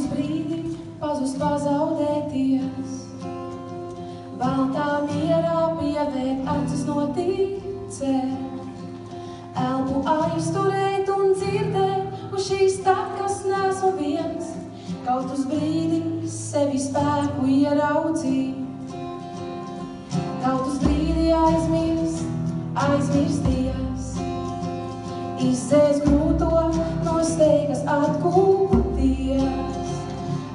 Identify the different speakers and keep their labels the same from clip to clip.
Speaker 1: uz brīdi pazust, pazaudēties. Baltā mierā pievērt acis noticēt, elpu aizturēt un dzirdēt uz šīs takas nesmu viens, kaut uz brīdi sevi spēku ieraudzīt. Kaut uz brīdi aizmirsties, izdzēs grūto no steigas atkūpties,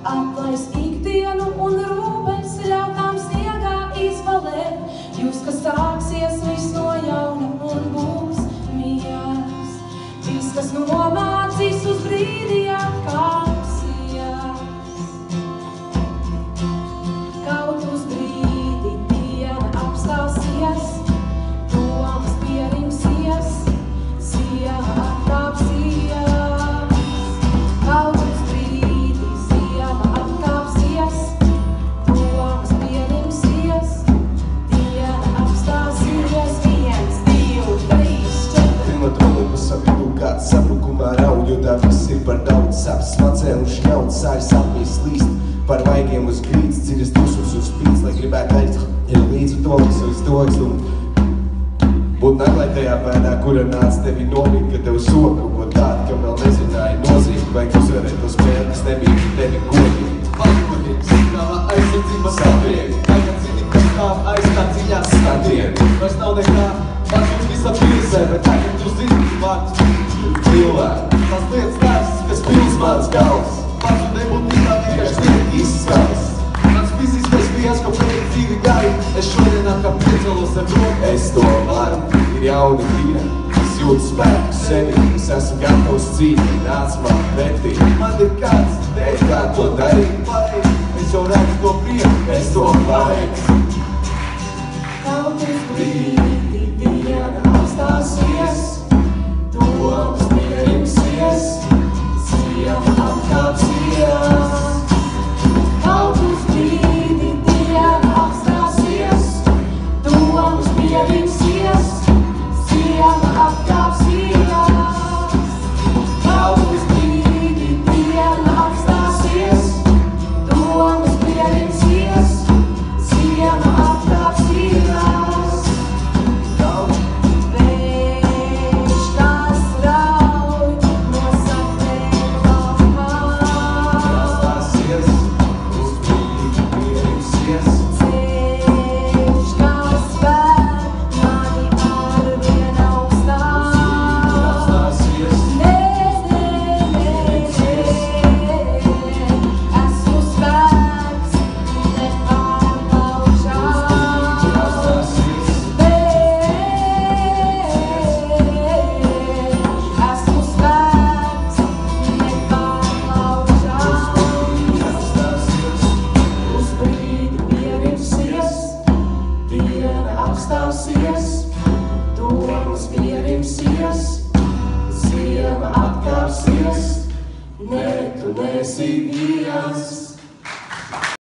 Speaker 1: atlaist ikdienu un rūpes ļautām sniegā izvalēt, jūs, kas sāksies viss no jauna un būs miers, viss, kas nomācīs uz brīdi atkāpsies. Kaut uz brīdi diena apstāsies, domas pierimsies, ziema atkāpsies. Kaut uz brīdi ziema atkāpsies, domas pierimsies, diena apstāsies. 1, 2, 3, 4.
Speaker 2: Pilna doma pa savidu kāds sabrukumā raud, jo tā viss ir par daudz sāp smacē un šņauts, sāļ sapnīs slīst par vaigiem uz grīdas, dziļas dusmas uz spīts, lai gribētu aizt līdz to visu uz dogs un būt naglai tajā bēdā, kura nāc tevi nomīt, ka tev soka kaut ko tādu, kam vēl nezināja nozīmi, vajag uzvarēt to spēli, kas nebija tevi godīgi.
Speaker 3: Pagodīgi, signālā aizsardzība sapriek, tagad zini, kas stāv aiz tā dziļā skatiena. Vairs nav nekā pats visa pilsē, bet tagad tu zini vārds cilvēku. Tās lietas tās, kas pils mans gals, pats un nebūtībā vienkārši tiek izskals. Mans fiziskais fiasko pēc dzīvi gari, es šodien atkal piecelos ar roku.
Speaker 2: Es to varu, ir jauna diena, es jūtu spēku sevi, es esmu gatavs cīņai, nāc man pretī.
Speaker 3: Man ir kāds teikt, kā to darīt pareizi, es jau redzu to prieku,
Speaker 2: Es to pareizi.
Speaker 1: Kaut uz brīdi diena apstāsies, domas pierimsies, ziema atkāpsies. Kaut uz brīdi diena apstāsies, domas pierimsies, ziema atkāpsies. Kaut uz brīdi diena apstāsies, domas pierimsies, ziema atkāpsies. Vējš, kas rauj no sapnēm valkās,
Speaker 2: Stāsies, uz brīdi pierimsies,
Speaker 1: ceļš, kas ved mani arvien augstāk.
Speaker 2: stāsies,
Speaker 1: Esmu spēks, nepārlaužams.
Speaker 2: stāsies,
Speaker 1: Esmu spēks, nepārlaužams.
Speaker 2: stāsies,
Speaker 1: Uz brīdi pierimsies, diena apstāsies, domas pierimsies, ziema atkāpsies. Ne, tu nesi viens.